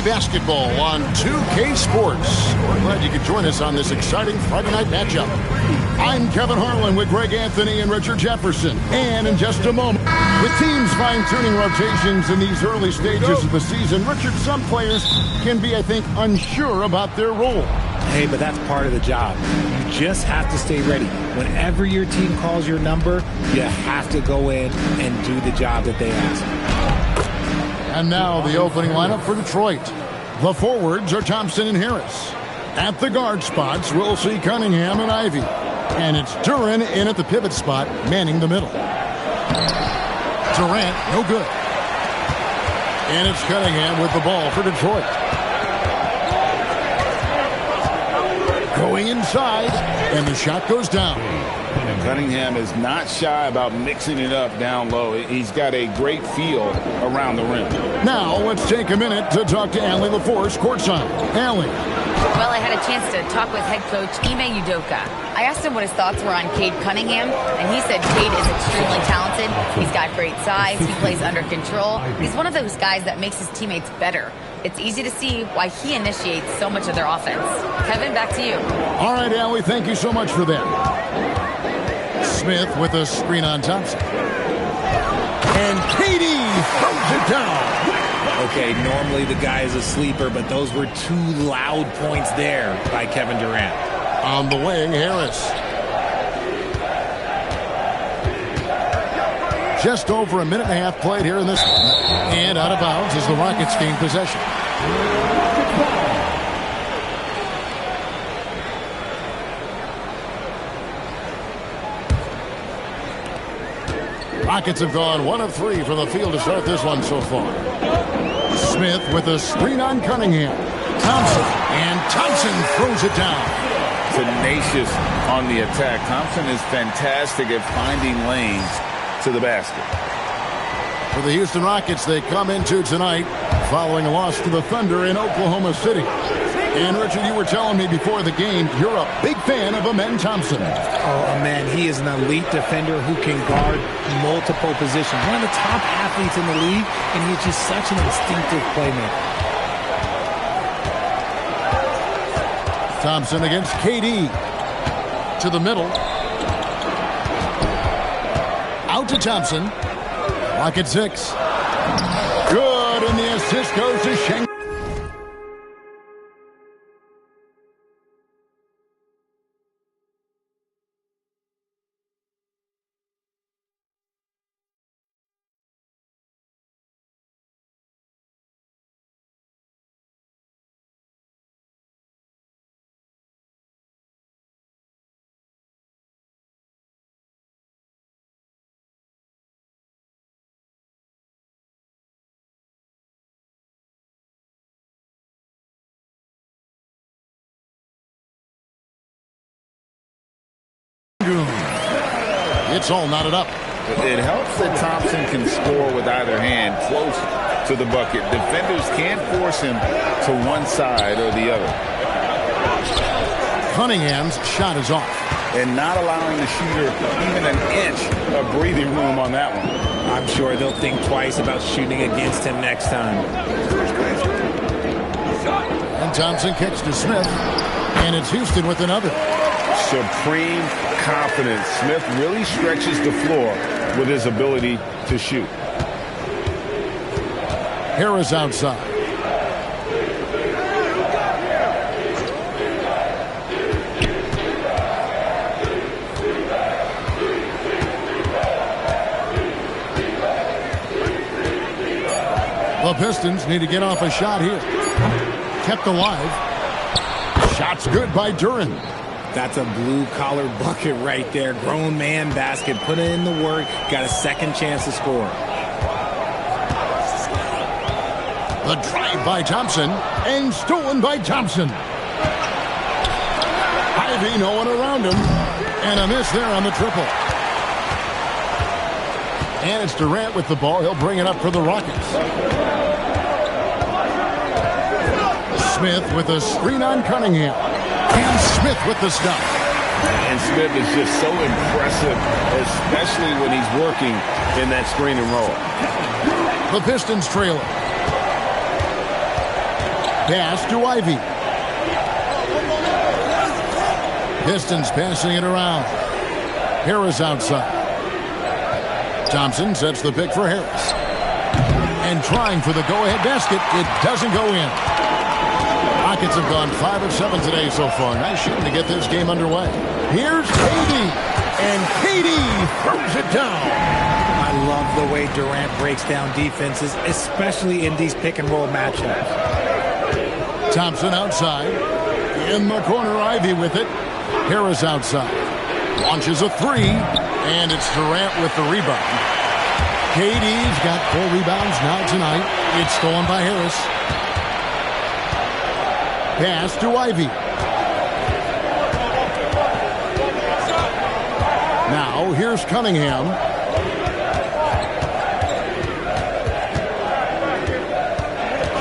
basketball on 2K Sports. We're glad you could join us on this exciting Friday night matchup. I'm Kevin Harlan with Greg Anthony and Richard Jefferson. And in just a moment, with teams fine-tuning rotations in these early stages of the season, Richard, some players can be, I think, unsure about their role. Hey, but that's part of the job. You just have to stay ready. Whenever your team calls your number, you have to go in and do the job that they ask. And now the opening lineup for Detroit. The forwards are Thompson and Harris. At the guard spots, we'll see Cunningham and Ivy. And it's Duren in at the pivot spot, manning the middle. Durant, no good. And it's Cunningham with the ball for Detroit. Going inside, and the shot goes down. And Cunningham is not shy about mixing it up down low. He's got a great feel around the rim. Now, let's take a minute to talk to Allie LaForce courtside. Allie. Well, I had a chance to talk with head coach Ime Udoka. I asked him what his thoughts were on Cade Cunningham, and he said Cade is extremely talented. He's got great size. He plays under control. He's one of those guys that makes his teammates better. It's easy to see why he initiates so much of their offense. Kevin, back to you. All right, Allie, thank you so much for that. Smith with a screen on Thompson. And KD throws it down. Okay, normally the guy is a sleeper, but those were two loud points there by Kevin Durant. On the wing, Harris. Just over a minute and a half played here in this one. And out of bounds as the Rockets gain possession. Rockets have gone 1 of 3 from the field to start this one so far. Smith with a screen on Cunningham. Thompson, and Thompson throws it down. Tenacious on the attack. Thompson is fantastic at finding lanes to the basket. For the Houston Rockets, they come into tonight following a loss to the Thunder in Oklahoma City. And Richard, you were telling me before the game, you're a big fan of Amen Thompson. Oh, man, he is an elite defender who can guard multiple positions. One of the top athletes in the league, and he's just such an instinctive playmaker. Thompson against KD. To the middle. Out to Thompson. Rocket 6. Good, and the assist goes to Schengen. It's all knotted up. It helps that Thompson can score with either hand close to the bucket. Defenders can't force him to one side or the other. Cunningham's shot is off. And not allowing the shooter even an inch of breathing room on that one. I'm sure they'll think twice about shooting against him next time. And Thompson kicks to Smith. And it's Houston with another. Supreme confidence. Smith really stretches the floor with his ability to shoot. Harris outside. The Pistons need to get off a shot here. Kept alive. Shot's good by Duren. That's a blue-collar bucket right there. Grown man basket. Put in the work. Got a second chance to score. The drive by Thompson. And stolen by Thompson. Ivy, no one around him. And a miss there on the triple. And it's Durant with the ball. He'll bring it up for the Rockets. Smith with a screen on Cunningham. And Smith with the stop. And Smith is just so impressive, especially when he's working in that screen and roll. The Pistons trail it. Pass to Ivy. Pistons passing it around. Harris outside. Thompson sets the pick for Harris. And trying for the go-ahead basket. It doesn't go in. Rockets have gone 5 of 7 today so far. Nice shooting to get this game underway. Here's KD. And KD throws it down. I love the way Durant breaks down defenses, especially in these pick-and-roll matchups. Thompson outside. In the corner, Ivy with it. Harris outside. Launches a three. And it's Durant with the rebound. KD's got 4 rebounds now tonight. It's stolen by Harris. Pass to Ivy. Now here's Cunningham.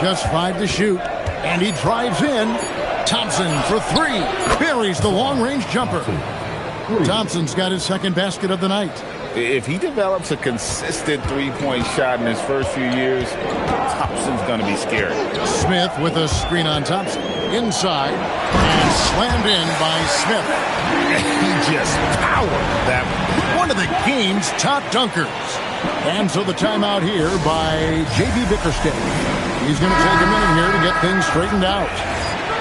Just 5 to shoot. And he drives in. Thompson for 3. Buries the long-range jumper. Thompson's got his second basket of the night. If he develops a consistent three-point shot in his first few years, Thompson's going to be scary. Smith with a screen on Thompson. Inside. And slammed in by Smith. He just powered that one of the game's top dunkers. And so the timeout here by J.B. Bickerstaff. He's going to take a minute here to get things straightened out.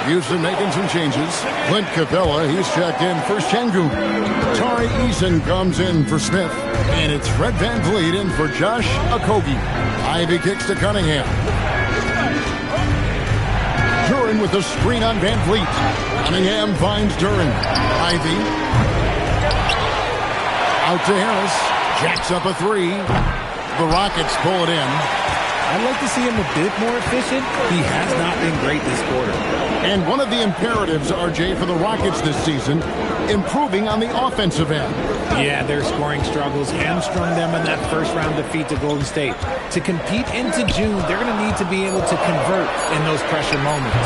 Houston making some changes. Clint Capella, he's checked in for Şengün. Tari Eason comes in for Smith. And it's Fred VanVleet in for Josh Okogie. Ivy kicks to Cunningham. Duren with the screen on VanVleet. Cunningham finds Duren. Ivy. Out to Harris. Jacks up a 3. The Rockets pull it in. I'd like to see him a bit more efficient. He has not been great this quarter. And one of the imperatives, RJ, for the Rockets this season, improving on the offensive end. Yeah, their scoring struggles hamstrung them in that first-round defeat to Golden State. To compete into June, they're going to need to be able to convert in those pressure moments.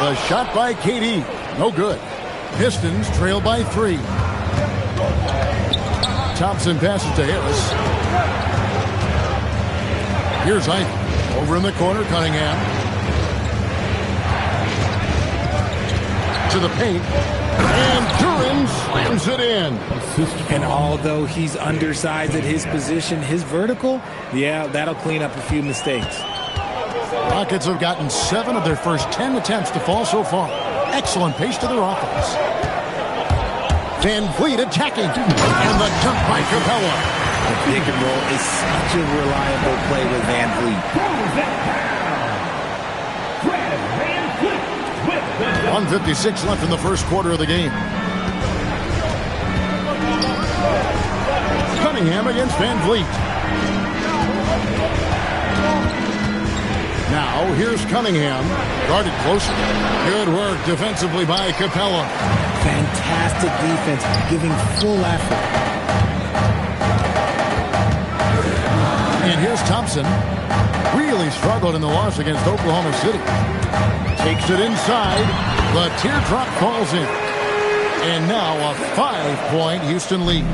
The shot by KD. No good. Pistons trail by 3. Thompson passes to Harris. Here's Ivy. Over in the corner, Cunningham. To the paint. And Duren slams it in. And although he's undersized at his position, his vertical, yeah, that'll clean up a few mistakes. Rockets have gotten 7 of their first 10 attempts to fall so far. Excellent pace to their offense. VanVleet attacking. And the dunk by Capella. The pick and roll is such a reliable play with VanVleet. 1:56 left in the first quarter of the game. Cunningham against VanVleet. Now here's Cunningham. Guarded closer. Good work defensively by Capella. Fantastic defense, giving full effort. And here's Thompson. Really struggled in the loss against Oklahoma City. Takes it inside. The teardrop falls in. And now a 5-point Houston lead.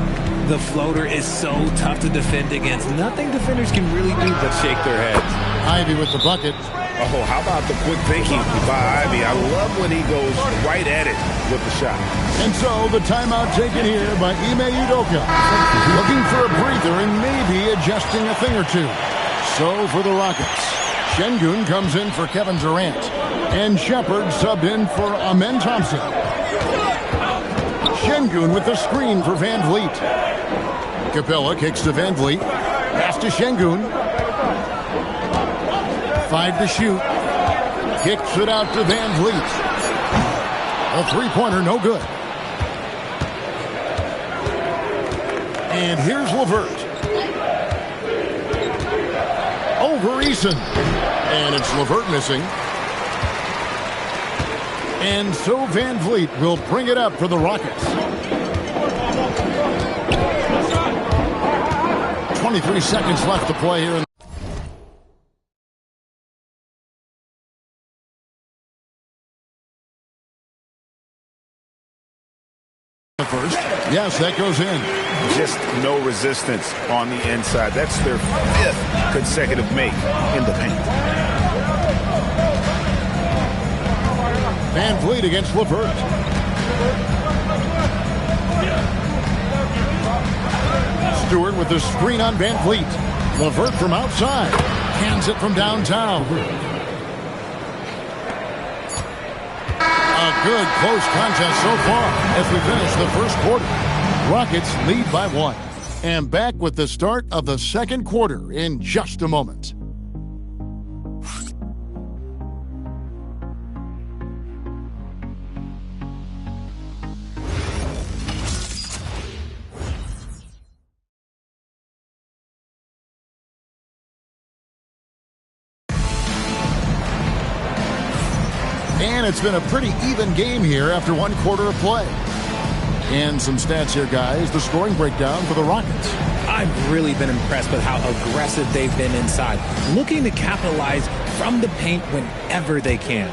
The floater is so tough to defend against. Nothing defenders can really do but shake their heads. Ivy with the bucket. Oh, how about the quick thinking by Ivy? I love when he goes right at it with the shot. And so the timeout taken here by Ime Udoka. Looking for a breather and maybe adjusting a thing or two. So for the Rockets, Şengün comes in for Kevin Durant. And Shepard subbed in for Amen Thompson. Şengün with the screen for VanVleet. Capella kicks to VanVleet. Pass to Şengün. 5 to shoot. Kicks it out to VanVleet. A three-pointer, no good. And here's LeVert. Over Eason. And it's LeVert missing. And so VanVleet will bring it up for the Rockets. 23 seconds left to play here in the first. Yes, that goes in. Just no resistance on the inside. That's their 5th consecutive make in the paint. Van Vliet against LeVert. Stewart with the screen on Van Vliet. LeVert from outside. Hands it from downtown. A good close contest so far as we finish the first quarter. Rockets lead by 1. And back with the start of the second quarter in just a moment. And it's been a pretty even game here after 1 quarter of play. And some stats here, guys. The scoring breakdown for the Rockets. I've really been impressed with how aggressive they've been inside, looking to capitalize from the paint whenever they can.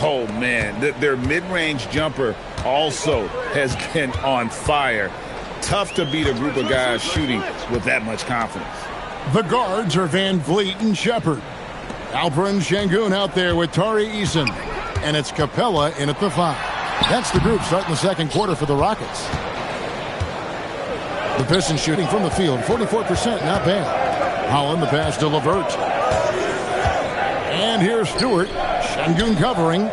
Oh, man. Their mid-range jumper also has been on fire. Tough to beat a group of guys shooting with that much confidence. The guards are Van Vliet and Shepard. Alperen Sengun out there with Tari Eason. And it's Capella in at the 5. That's the group starting the second quarter for the Rockets. The Pistons shooting from the field, 44%, not bad. Holland the pass to LeVert. And here's Stewart. Sengun covering.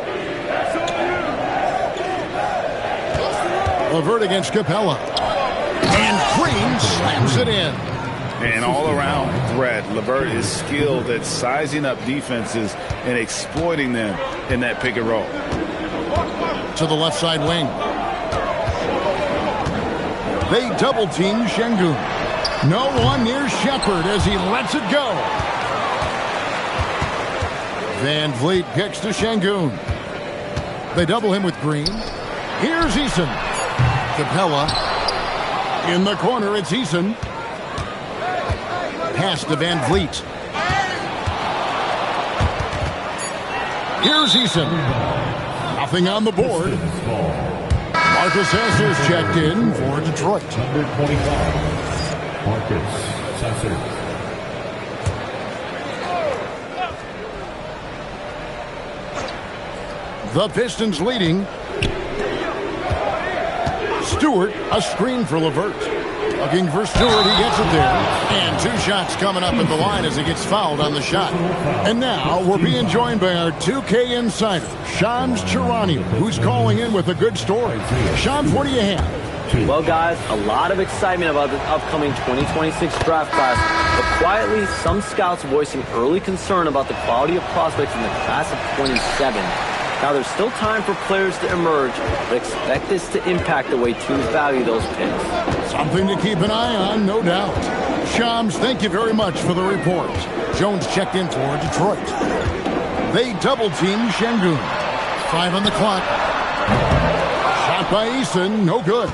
LeVert against Capella. And Green slams it in. And all-around threat. LeVert is skilled at sizing up defenses and exploiting them in that pick and roll. To the left side wing. They double-team Sengun. No one near Shepard as he lets it go. Van Vliet kicks to Sengun. They double him with Green. Here's Eason. Capella. In the corner, it's Eason. Pass to Van Vliet. Here's Eason. Nothing on the board. Marcus Sasser's checked in for Detroit. Number 25, Marcus Sasser. The Pistons leading. Stewart, a screen for LeVert. Looking for Stewart, he gets it there. And 2 shots coming up at the line as he gets fouled on the shot. And now we're being joined by our 2K insider, Shams Charania, who's calling in with a good story. Shams, what do you have? Well, guys, a lot of excitement about the upcoming 2026 draft class, but quietly, some scouts voicing early concern about the quality of prospects in the class of 27. Now, there's still time for players to emerge, but expect this to impact the way teams value those picks. Something to keep an eye on, no doubt. Shams, thank you very much for the report. Jones checked in for Detroit. They double-team Sengun. 5 on the clock. Shot by Eason, no good.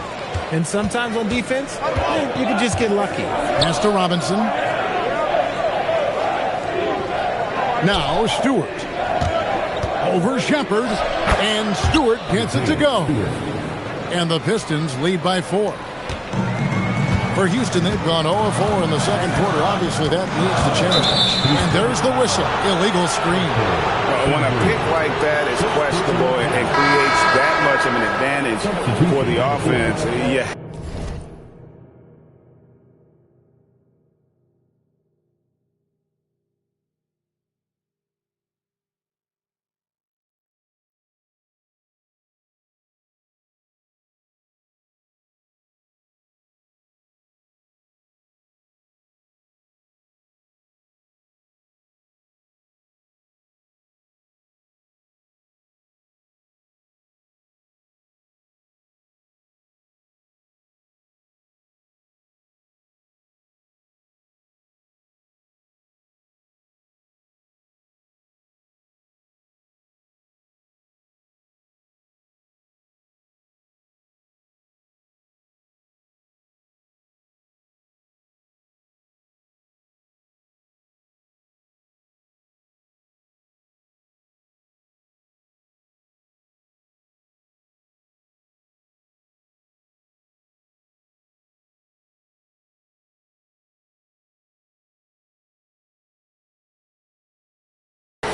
And sometimes on defense, you can just get lucky. Pass to Robinson. Now Stewart. Over Shepard, and Stewart gets it to go. And the Pistons lead by 4. For Houston, they've gone 0-4 in the second quarter. Obviously, that needs to change. And there's the whistle. Illegal screen. When a pick like that is questionable and creates that much of an advantage for the offense, yeah.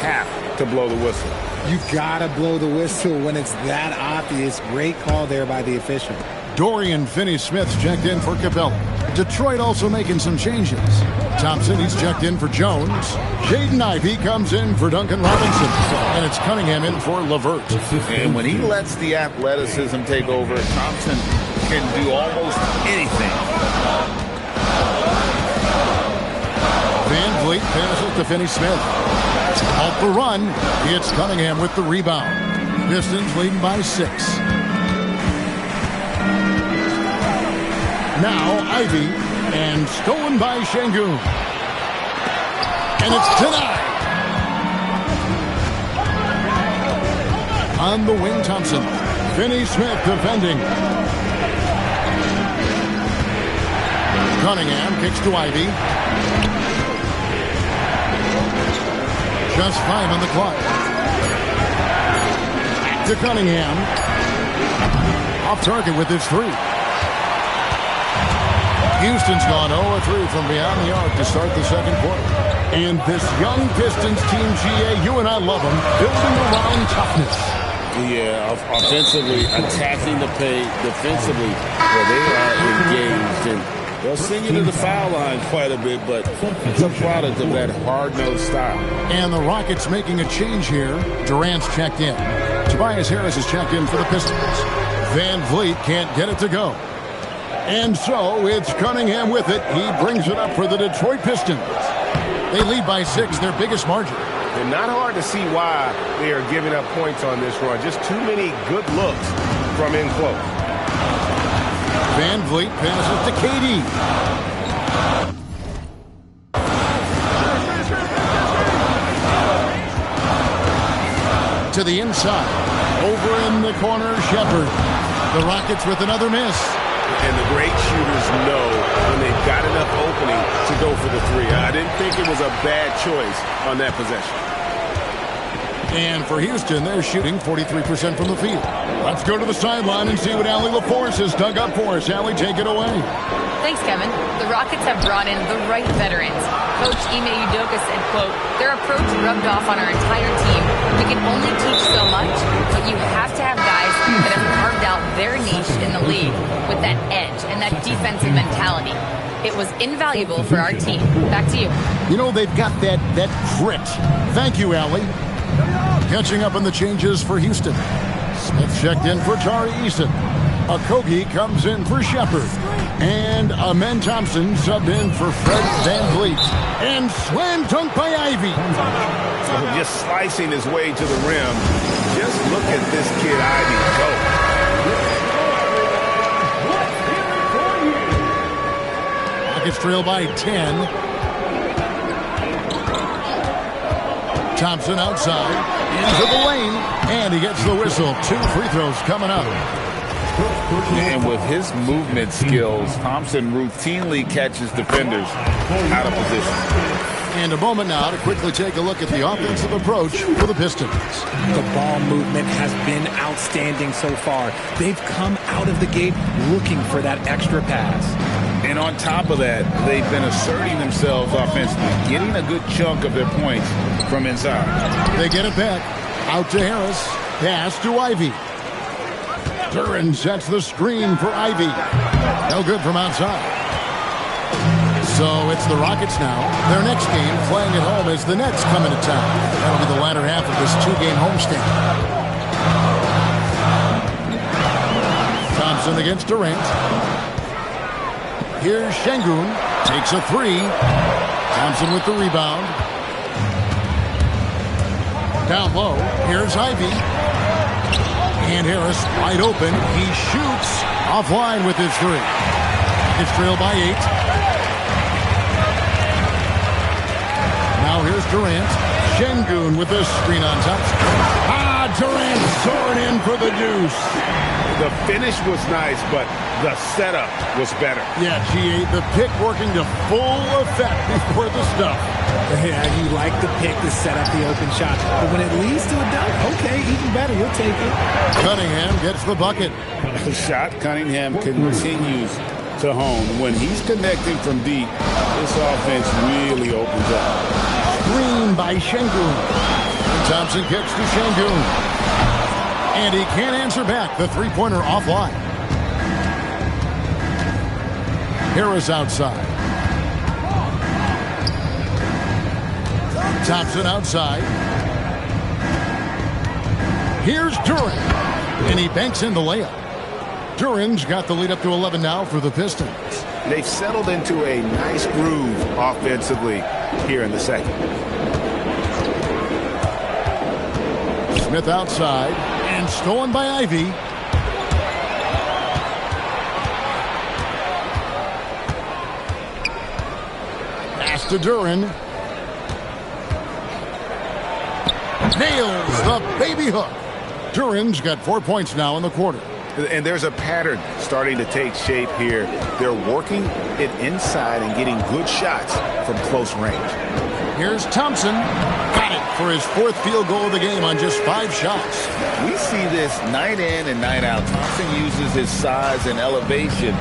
Have to blow the whistle. You gotta blow the whistle when it's that obvious. Great call there by the official. Dorian Finney-Smith's checked in for Capella. Detroit also making some changes. Thompson, he's checked in for Jones. Jaden Ivey comes in for Duncan Robinson. And it's Cunningham in for LeVert. And when he lets the athleticism take over, Thompson can do almost anything. Van Vliet passes to Finney-Smith. Off the run, it's Cunningham with the rebound. Pistons leading by 6. Now Ivy, and stolen by Şengün. And it's denied. On the wing, Thompson. Finney-Smith defending. Cunningham kicks to Ivy. Just 5 on the clock. Back to Cunningham. Off target with his 3. Houston's gone 0-3 from beyond the arc to start the second quarter. And this young Pistons team, GA, you and I love them, building around toughness. Yeah, offensively, attacking the paint, defensively, well, they are engaged. And they'll send you to the foul line quite a bit, but it's a product of that hard-nosed style. And the Rockets making a change here. Durant's checked in. Tobias Harris is checked in for the Pistons. Van Vliet can't get it to go. And so it's Cunningham with it. He brings it up for the Detroit Pistons. They lead by 6, their biggest margin. And not hard to see why they are giving up points on this run. Just too many good looks from in close. Van Vliet passes to KD. To the inside. Over in the corner, Shepard. The Rockets with another miss. And the great shooters know when they've got enough opening to go for the 3. I didn't think it was a bad choice on that possession. And for Houston, they're shooting 43% from the field. Let's go to the sideline and see what Allie LaForce has dug up for us. Allie, take it away. Thanks, Kevin. The Rockets have brought in the right veterans. Coach Ime Udoka said, quote, their approach rubbed off on our entire team. We can only teach so much, but you have to have guys that have carved out their niche in the league with that edge and that defensive mentality. It was invaluable for our team. Back to you. You know, they've got that grit. Thank you, Allie. Catching up on the changes for Houston. Smith checked in for Tari Eason. Okogie comes in for Shepard. And Amen Thompson subbed in for Fred Van Vliet. And slam dunk by Ivy. Just slicing his way to the rim. Just look at this kid Ivy go. Rockets trail by 10. Thompson outside, into the lane, and he gets the whistle. 2 free throws coming up. And with his movement skills, Thompson routinely catches defenders out of position. And a moment now to quickly take a look at the offensive approach for the Pistons. The ball movement has been outstanding so far. They've come out of the gate looking for that extra pass. And on top of that, they've been asserting themselves offensively, getting a good chunk of their points from inside. They get it back. Out to Harris. Pass to Ivy. Duran sets the screen for Ivy. No good from outside. So it's the Rockets now. Their next game playing at home as the Nets come into town. That'll be the latter half of this 2-game homestand. Thompson against Durant. Here's Şengün. Takes a 3. Thompson with the rebound. Down low. Here's Ivy. And Harris wide open. He shoots offline with his 3. It's trailed by 8. Now here's Durant. Şengün with the screen on Thompson. Durant soaring in for the deuce. The finish was nice, but the setup was better. Yeah, GA, the pick working to full effect before the stuff. Yeah, you like the pick to set up the open shot. But when it leads to a dunk, okay, even better, you'll take it. Cunningham gets the bucket. The shot Cunningham continues to hone. When he's connecting from deep, this offense really opens up. Screen by Şengün. Thompson kicks to Şengün. And he can't answer back. The three-pointer offline. Harris outside. Thompson outside. Here's Duren. And he banks in the layup. Duren's got the lead up to 11 now for the Pistons. They've settled into a nice groove offensively here in the second. Smith outside and stolen by Ivy. Pass to Duren. Nails the baby hook. Duren's got 4 points now in the quarter. And there's a pattern starting to take shape here. They're working it inside and getting good shots from close range. Here's Thompson. Got it for his fourth field goal of the game on just 5 shots. We see this night in and night out. Thompson uses his size and elevation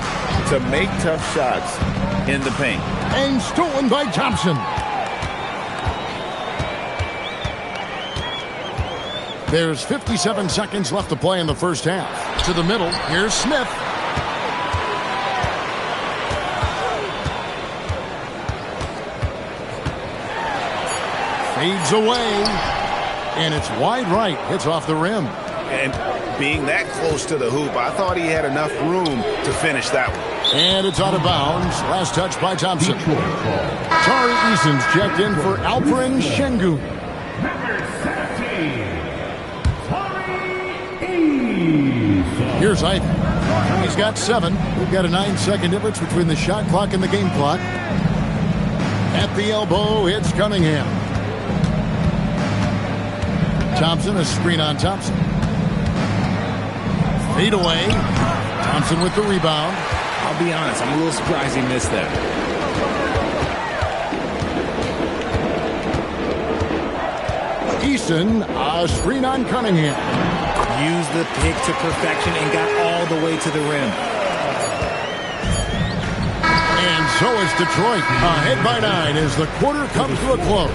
to make tough shots in the paint. And stolen by Thompson. There's 57 seconds left to play in the first half. To the middle, here's Smith. Fades away. And it's wide right. Hits off the rim. And being that close to the hoop, I thought he had enough room to finish that one. And it's out of bounds. Last touch by Thompson. Tari Eason's checked in for Alperen Şengün. Here's Ivy. He's got 7. We've got a 9-second difference between the shot clock and the game clock. At the elbow, it's Cunningham. Thompson, a screen on Thompson. Fade away. Thompson with the rebound. I'll be honest, I'm a little surprised he missed that. Eason, a screen on Cunningham. Used the pick to perfection and got all the way to the rim. And so is Detroit, ahead by 9 as the quarter comes to a close.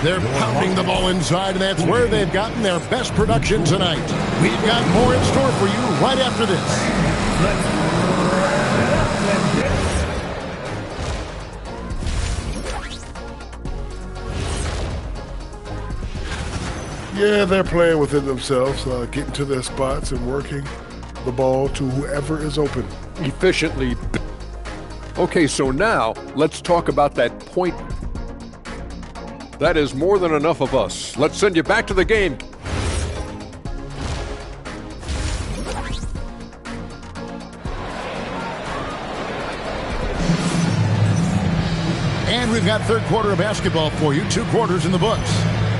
They're pounding the ball inside, and that's where they've gotten their best production tonight. We've got more in store for you right after this. Yeah, they're playing within themselves, getting to their spots and working the ball to whoever is open. Efficiently. Okay, so now let's talk about that point. That is more than enough of us. Let's send you back to the game. And we've got third quarter of basketball for you. 2 quarters in the books.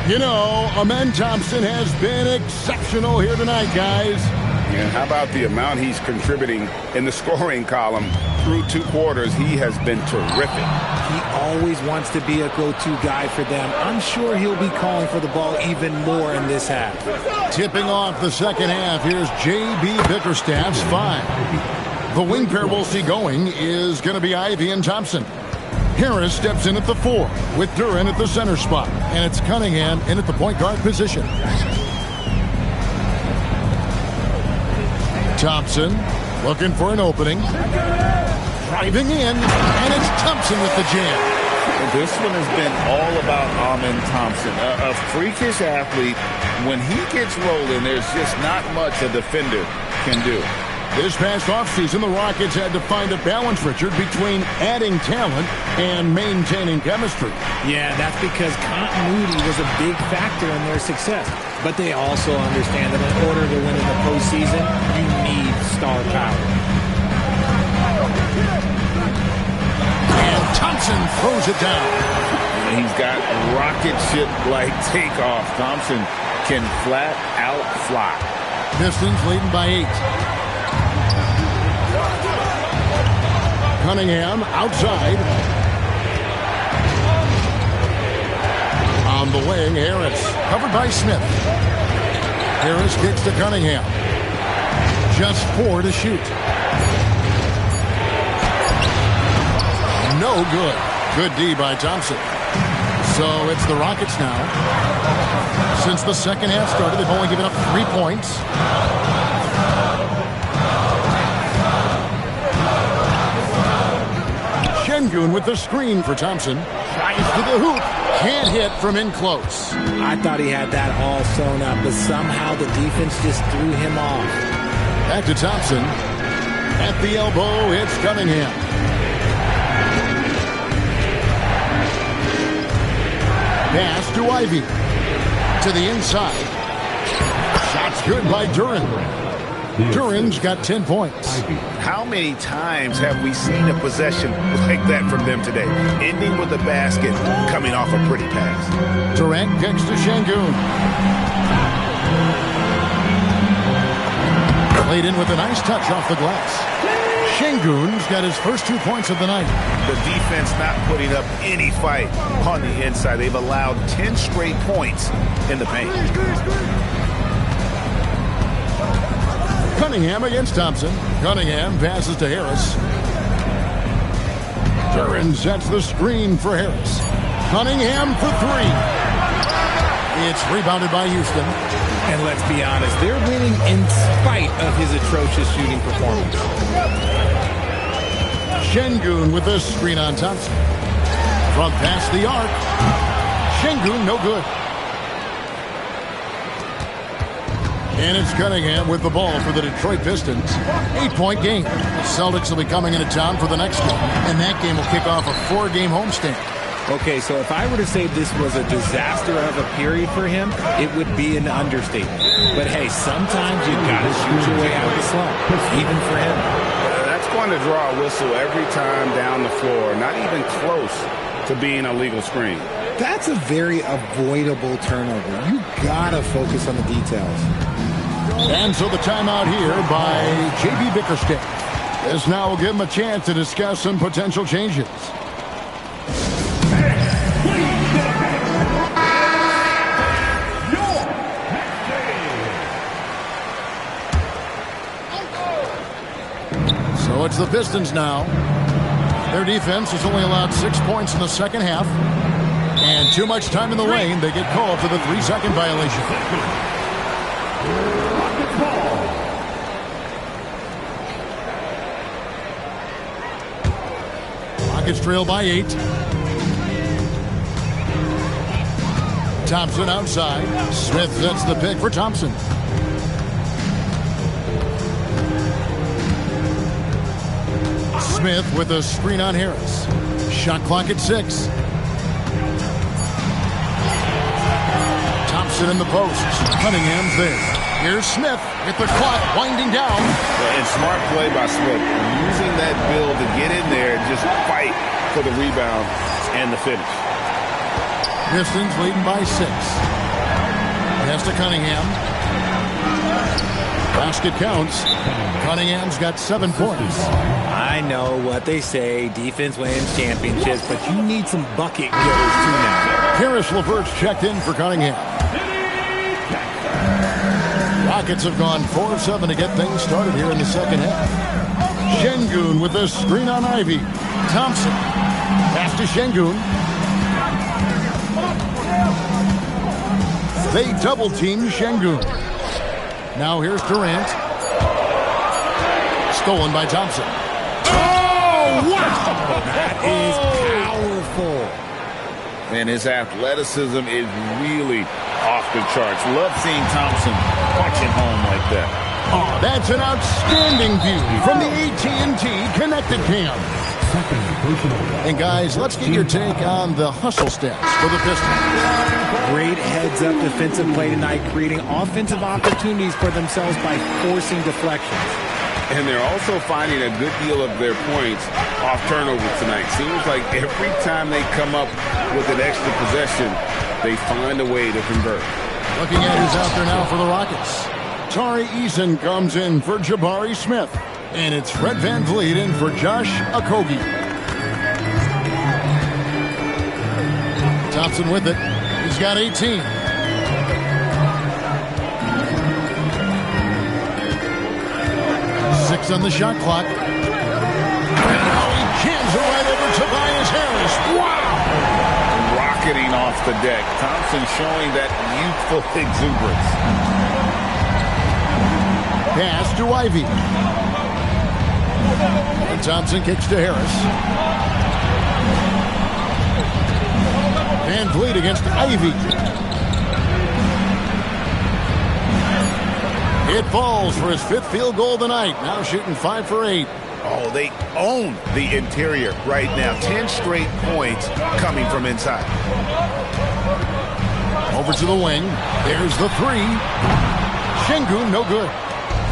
You know, Amen Thompson has been exceptional here tonight, guys. And how about the amount he's contributing in the scoring column through 2 quarters? He has been terrific. He always wants to be a go-to guy for them. I'm sure he'll be calling for the ball even more in this half. Tipping off the second half, here's J.B. Bickerstaff's 5. The wing pair we'll see going is going to be Ivy and Thompson. Harris steps in at the 4 with Duren at the center spot. And it's Cunningham in at the point guard position. Thompson looking for an opening. Driving in, and it's Thompson with the jam. This one has been all about Amen Thompson, a freakish athlete. When he gets rolling, there's just not much a defender can do. This past offseason, the Rockets had to find a balance, Richard, between adding talent and maintaining chemistry. Yeah, that's because continuity was a big factor in their success. But they also understand that in order to win in the postseason, you need star power. And Thompson throws it down. He's got rocket ship-like takeoff. Thompson can flat out fly. Pistons leading by 8. Cunningham outside. On the wing, Harris. Covered by Smith. Harris kicks to Cunningham. Just 4 to shoot. No good. Good D by Thompson. So it's the Rockets now. Since the second half started, they've only given up 3 points. Şengün with the screen for Thompson. Tries to the hoop. Can't hit from in close. I thought he had that all sewn up, but somehow the defense just threw him off. Back to Thompson. At the elbow, it's Cunningham. Pass to Ivy. To the inside. Shot's good by Duran. Duran's got 10 points. How many times have we seen a possession like that from them today? Ending with a basket, coming off a pretty pass. Durant kicks to Şengün. Played in with a nice touch off the glass. Şengün's got his first 2 points of the night. The defense not putting up any fight on the inside. They've allowed 10 straight points in the paint. Cunningham against Thompson. Cunningham passes to Harris. Duran sets the screen for Harris. Cunningham for 3. It's rebounded by Houston. And let's be honest, they're winning in spite of his atrocious shooting performance. Şengün with the screen on Thompson. From past the arc. Şengün no good. And it's Cunningham with the ball for the Detroit Pistons. 8-point game. The Celtics will be coming into town for the next game. And that game will kick off a 4-game homestand. Okay, so if I were to say this was a disaster of a period for him, it would be an understatement. But hey, sometimes you gotta shoot your way out of the slump, even for him. That's going to draw a whistle every time down the floor. Not even close to being a legal screen. That's a very avoidable turnover. You gotta focus on the details. And so the timeout here by J.B. Bickerstaff. This now will give him a chance to discuss some potential changes. So it's the Pistons now. Their defense has only allowed 6 points in the second half. And too much time in the lane. They get called for the 3-second violation. Rockets trail by 8. Thompson outside. Smith sets the pick for Thompson. Smith with a screen on Harris. Shot clock at 6. Thompson in the post. Cunningham's there. Here's Smith with the clock winding down. And smart play by Smith. Using that build to get in there and just fight for the rebound and the finish. Pistons leading by 6. Pass to Cunningham. Basket counts. Cunningham's got 7 points. I know what they say, defense wins championships, but you need some bucket getters too now. Karis LeVert's checked in for Cunningham. Rockets have gone 4 of 7 to get things started here in the second half. Şengün with the screen on Ivy. Thompson. Pass to Şengün. They double-team Şengün. Now here's Durant. Stolen by Thompson. Oh, wow! That is powerful. And his athleticism is really off the charts. Love seeing Thompson punching home like that. Oh, that's an outstanding view from the AT&T Connected Cam. And guys, let's get your take on the hustle stats for the Pistons. Great heads-up defensive play tonight, creating offensive opportunities for themselves by forcing deflections. And they're also finding a good deal of their points off turnovers tonight. Seems like every time they come up with an extra possession, they find a way to convert. Looking at who's out there now for the Rockets. Tari Eason comes in for Jabari Smith. And it's Fred VanVleet in for Josh Okogie. Thompson with it. He's got 18. Six on the shot clock. And now he jams it right over Tobias Harris. Wow! rocketing off the deck. Thompson showing that youthful exuberance. Pass to Ivy. And Thompson kicks to Harris. Van Vliet against Ivy. It falls for his 5th field goal of the night. Now shooting 5 for 8. Oh, they own the interior right now. 10 straight points coming from inside. Over to the wing. There's the 3. Şengün, no good.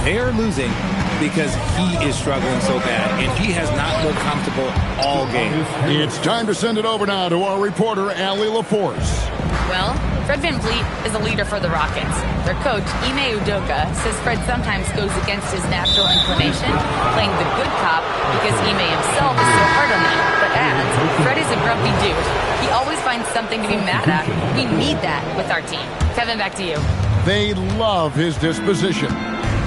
They are losing because he is struggling so bad, and he has not looked comfortable all game. It's time to send it over now to our reporter, Allie LaForce. Well, Fred VanVleet is a leader for the Rockets. Their coach, Ime Udoka, says Fred sometimes goes against his natural inclination, playing the good cop because Ime himself is so hard on them. But adds, Fred is a grumpy dude. He always finds something to be mad at. We need that with our team. Kevin, back to you. They love his disposition.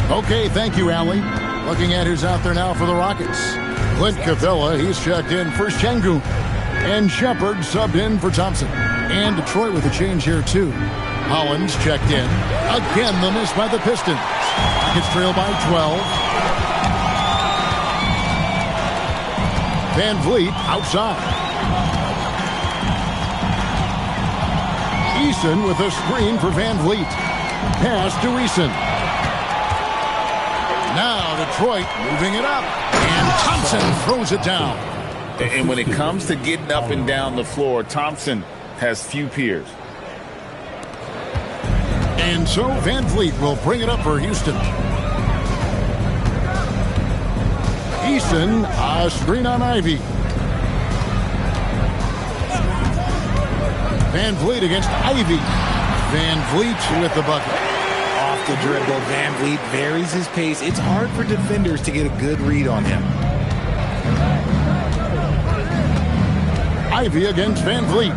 Okay, thank you, Allie. Looking at who's out there now for the Rockets. Clint Capella, he's checked in for Şengün. And Shepard subbed in for Thompson. And Detroit with a change here, too. Hollins checked in. Again, the miss by the Pistons. Rockets trail by 12. Van Vliet outside. Eason with a screen for Van Vliet. Pass to Eason. Now Detroit moving it up. And Thompson throws it down. And when it comes to getting up and down the floor, Thompson has few peers. And so Van Vliet will bring it up for Houston. Eason, a screen on Ivy. Van Vliet against Ivy. Van Vliet with the bucket. Off the dribble, Van Vliet varies his pace. It's hard for defenders to get a good read on him. Ivy against Van Vliet.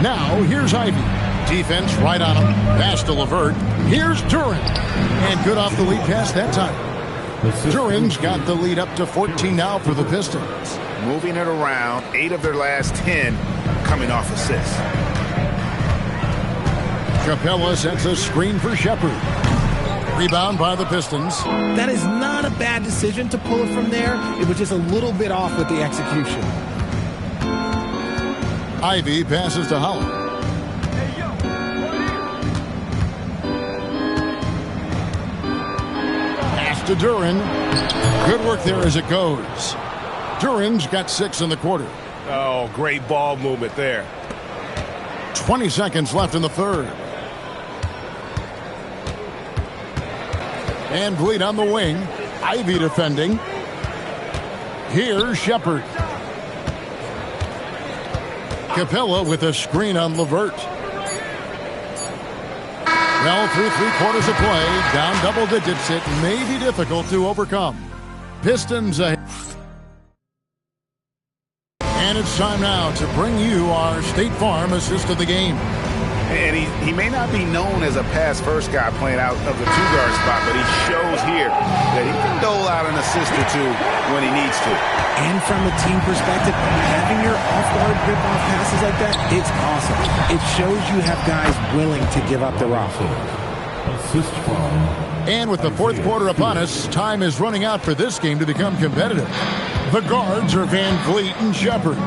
Now, here's Ivy. Defense right on him. Pass to LeVert. Here's Duren. And good off the lead pass that time. Duren's got the lead up to 14 now for the Pistons. Moving it around, 8 of their last 10 coming off assists. Capella sets a screen for Shepard. Rebound by the Pistons. That is not a bad decision to pull it from there. It was just a little bit off with the execution. Ivy passes to Holland. Pass to Duren. Good work there as it goes. Duren's got 6 in the quarter. Oh, great ball movement there. 20 seconds left in the third. Van Vliet on the wing. Ivy defending. Here's Shepard. Capella with a screen on LeVert. Well, through 3 quarters of play, down double digits, it may be difficult to overcome. Pistons ahead. And it's time now to bring you our State Farm assist of the game. And he may not be known as a pass-first guy playing out of the 2-guard spot, but he shows here that he can dole out an assist or 2 when he needs to. And from a team perspective, having your off-guard rip-off passes like that, it's awesome. It shows you have guys willing to give up the rock. Assist from. And with the 4th quarter upon us, time is running out for this game to become competitive. The guards are Van Vliet and Shepard.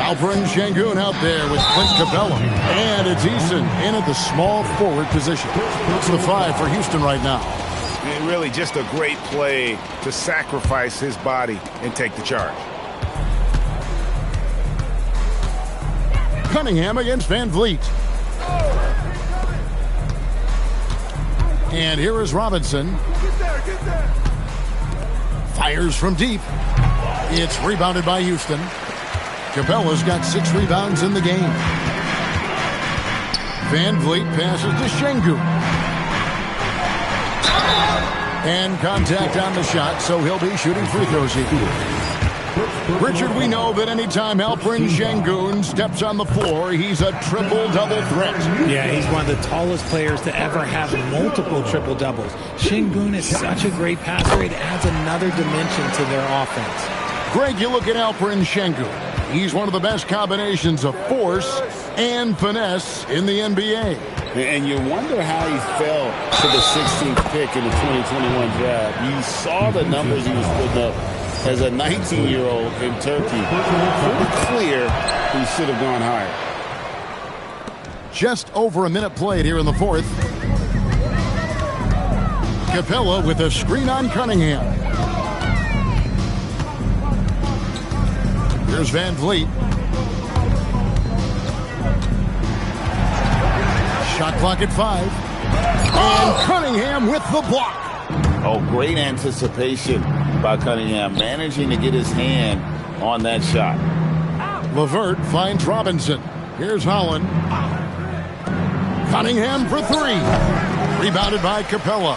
Alperen Şengün out there with Clint Capella. And it's Eason in at the small forward position. It's the 5 for Houston right now. And really just a great play to sacrifice his body and take the charge. Cunningham against Van Vliet. And here is Robinson. Fires from deep. It's rebounded by Houston. Capella's got 6 rebounds in the game. Van Vliet passes to Şengün. And contact on the shot, so he'll be shooting free throws here. Richard, we know that anytime Alperen Şengün steps on the floor, he's a triple-double threat. Yeah, he's one of the tallest players to ever have multiple triple-doubles. Şengün is such a great passer, it adds another dimension to their offense. Greg, you look at Alperen Şengün. He's one of the best combinations of force and finesse in the NBA. And you wonder how he fell to the 16th pick in the 2021 draft. You saw the numbers he was putting up as a 19-year-old in Turkey. Pretty clear he should have gone higher. Just over a minute played here in the fourth. Capella with a screen on Cunningham. Here's Van Vliet. Shot clock at 5. And Cunningham with the block. Oh, great anticipation by Cunningham, managing to get his hand on that shot. LeVert finds Robinson. Here's Holland. Cunningham for 3. Rebounded by Capella.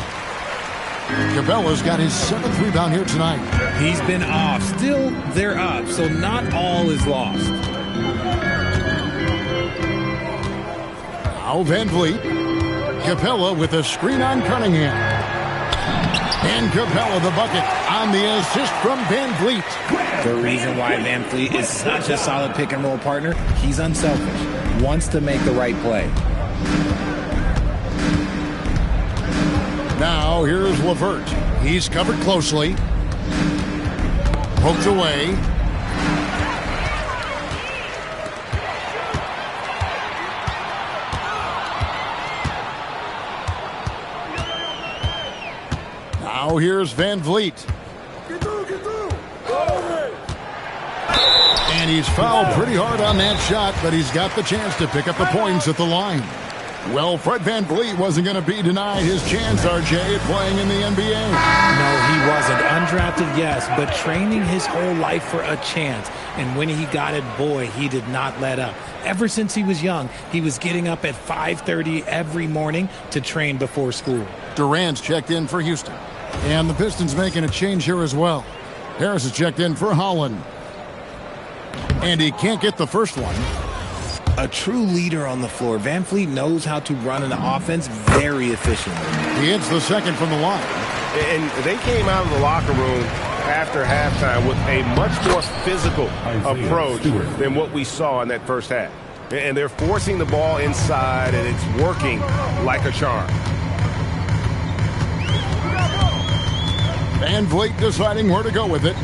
Capella's got his 7th rebound here tonight. He's been off. Still, they're up, so not all is lost. Now Van Vliet. Capella with a screen on Cunningham. And Capella the bucket on the assist from Van Vliet. The reason why Van Vliet is such a solid pick-and-roll partner, he's unselfish. Wants to make the right play. Now here's LeVert. He's covered closely. Poked away. Now here's Van Vliet. And he's fouled pretty hard on that shot, but he's got the chance to pick up the points at the line. Well, Fred Van Vliet wasn't going to be denied his chance, RJ, at playing in the NBA. No, he wasn't. Undrafted, yes, but training his whole life for a chance. And when he got it, boy, he did not let up. Ever since he was young, he was getting up at 5:30 every morning to train before school. Durant's checked in for Houston. And the Pistons making a change here as well. Harris is checked in for Holland. And he can't get the first one. A true leader on the floor. Van Vliet knows how to run an offense very efficiently. He hits the second from the line. And they came out of the locker room after halftime with a much more physical approach than what we saw in that first half. And they're forcing the ball inside, and it's working like a charm. Van Vliet deciding where to go with it.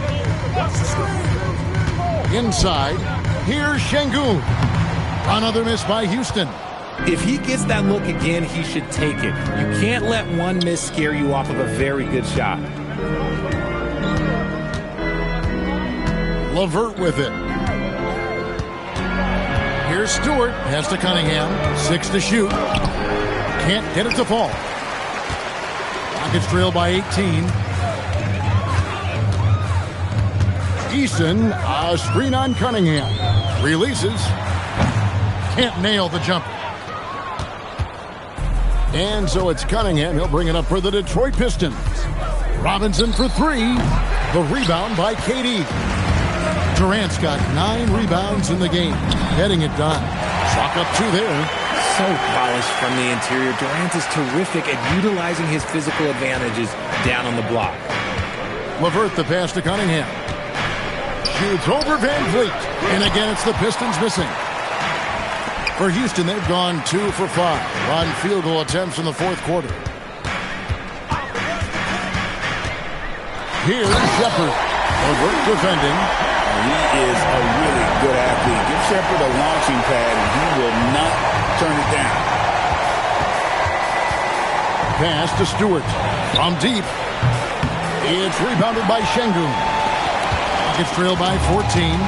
Inside, here's Şengün. Another miss by Houston. If he gets that look again, he should take it. You can't let one miss scare you off of a very good shot. LeVert with it. Here's Stewart. Has to Cunningham. 6 to shoot. Can't get it to fall. Rockets trail by 18. Eason, a screen on Cunningham. Releases. Can't nail the jumper. And so it's Cunningham. He'll bring it up for the Detroit Pistons. Robinson for 3. The rebound by KD. Durant's got 9 rebounds in the game. Getting it done. Chalk up 2 there. So polished from the interior. Durant is terrific at utilizing his physical advantages down on the block. LeVert the pass to Cunningham. Shoots over Van Vliet. And again, it's the Pistons missing. For Houston, they've gone 2 for 5 on field goal attempts in the fourth quarter. Here's Shepard. LeVert defending. He is a really good athlete. Give Shepard a launching pad, and he will not turn it down. Pass to Stewart. From deep. It's rebounded by Şengün. Rockets trail by 14.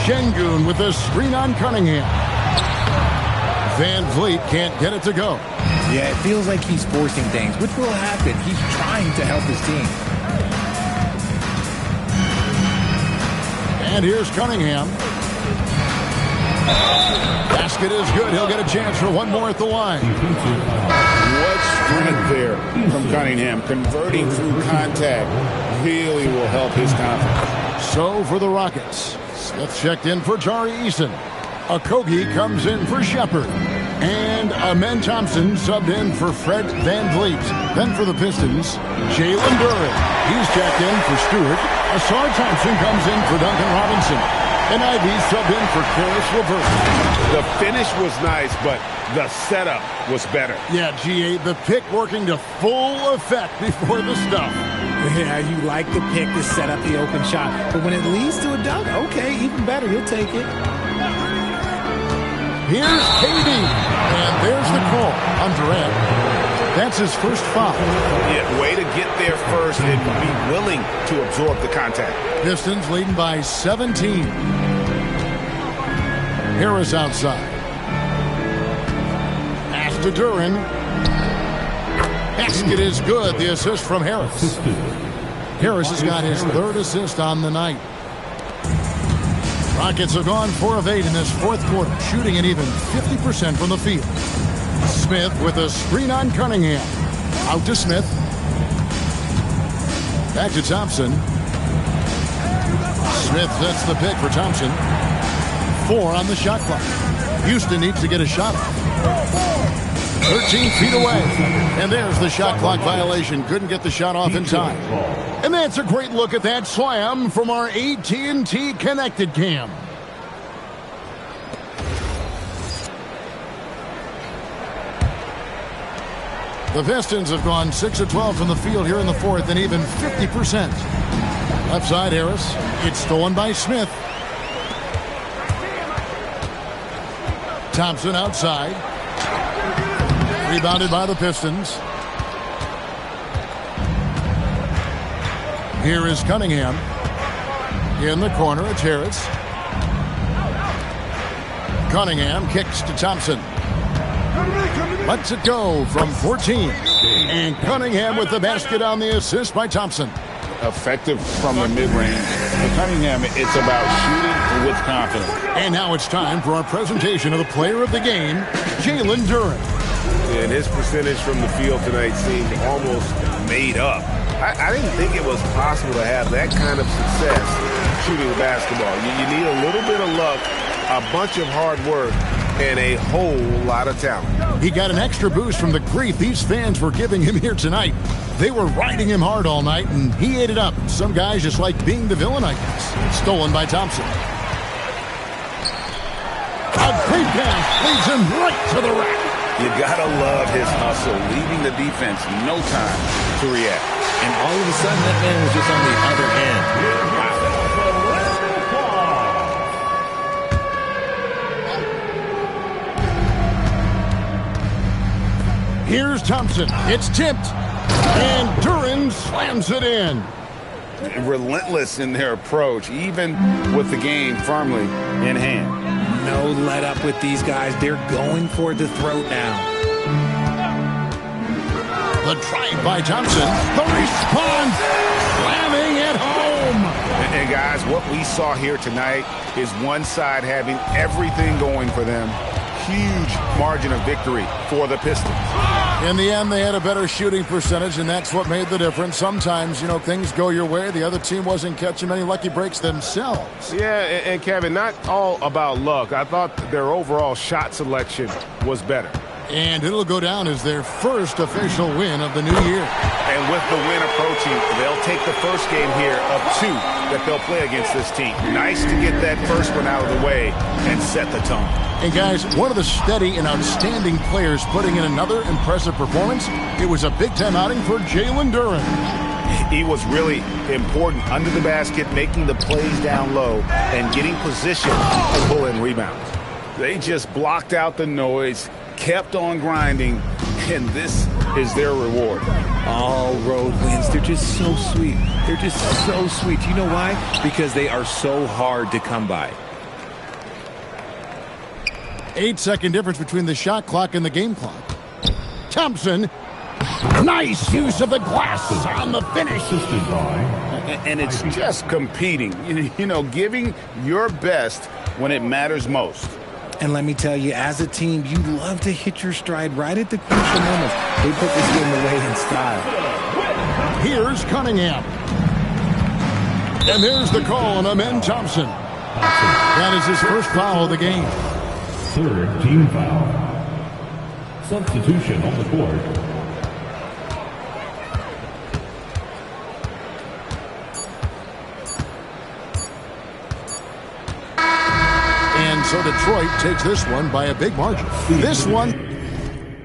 Şengün with a screen on Cunningham. Van Vliet can't get it to go. Yeah, it feels like he's forcing things, which will happen. He's trying to help his team. And here's Cunningham. Basket is good. He'll get a chance for one more at the line. What strength there from Cunningham. Converting through contact really will help his confidence. So for the Rockets, Smith checked in for Jari Eason. Okogie comes in for Shepard. And Amen Thompson subbed in for Fred Van Vliet. Then for the Pistons, Jalen Duren. He's checked in for Stewart. Asar Thompson comes in for Duncan Robinson. And Ivy subbed in for Karis LeVert. The finish was nice, but the setup was better. Yeah, GA, the pick working to full effect before the stuff. Yeah, you like the pick to set up the open shot. But when it leads to a dunk, okay, even better. You'll take it. Here's KD. And there's the call on Durant. That's his first foul. Yeah, way to get there first and be willing to absorb the contact. Pistons leading by 17. Harris outside. Pass to Duren. Basket is good. The assist from Harris. Harris has got his third assist on the night. Rockets have gone 4 of 8 in this fourth quarter, shooting an even 50% from the field. Smith with a screen on Cunningham. Out to Smith. Back to Thompson. Smith sets the pick for Thompson. 4 on the shot clock. Houston needs to get a shot off. 13 feet away. And there's the shot clock violation. Couldn't get the shot off in time. And that's a great look at that slam from our AT&T Connected Cam. The Pistons have gone 6 of 12 from the field here in the fourth and even 50%. Left side, Harris. It's stolen by Smith. Thompson outside. Rebounded by the Pistons. Here is Cunningham. In the corner, it's Harris. Cunningham kicks to Thompson. Lets it go from 14. And Cunningham with the basket on the assist by Thompson. Effective from the mid-range. For Cunningham, it's about shooting with confidence. And now it's time for our presentation of the player of the game, Jalen Duren. And his percentage from the field tonight seemed almost made up. I didn't think it was possible to have that kind of success shooting the basketball. You need a little bit of luck, a bunch of hard work, and a whole lot of talent. He got an extra boost from the grief these fans were giving him here tonight. They were riding him hard all night, and he ate it up. Some guys just like being the villain, I guess. Stolen by Thompson. A great pass leads him right to the rack. You gotta love his hustle, leaving the defense no time to react. And all of a sudden, that man was just on the other end. Here's Thompson. It's tipped. And Duren slams it in. Relentless in their approach, even with the game firmly in hand. No let up with these guys. They're going for the throat now. The drive by Thompson. The response. Slamming at home. And guys, what we saw here tonight is one side having everything going for them. Huge margin of victory for the Pistons. In the end, they had a better shooting percentage, and that's what made the difference. Sometimes, you know, things go your way. The other team wasn't catching many lucky breaks themselves. Yeah, and Kevin, not all about luck. I thought their overall shot selection was better. And it'll go down as their first official win of the new year. And with the win approaching, they'll take the first game here of 2 that they'll play against this team. Nice to get that first one out of the way and set the tone. And guys, one of the steady and outstanding players putting in another impressive performance, it was a big-time outing for Jalen Duren. He was really important under the basket, making the plays down low and getting position to pull in rebounds. They just blocked out the noise, kept on grinding, and this is their reward. All road wins. They're just so sweet. They're just so sweet. You know why? Because they are so hard to come by. 8-second difference between the shot clock and the game clock. Thompson, nice use of the glass on the finish. And it's just competing, you know, giving your best when it matters most. And let me tell you, as a team, you love to hit your stride right at the crucial moments. They put this game away in style. Here's Cunningham. And there's the call on Amen Thompson. That is his first foul of the game. 3rd team foul. Substitution on the court. And so Detroit takes this one by a big margin. This one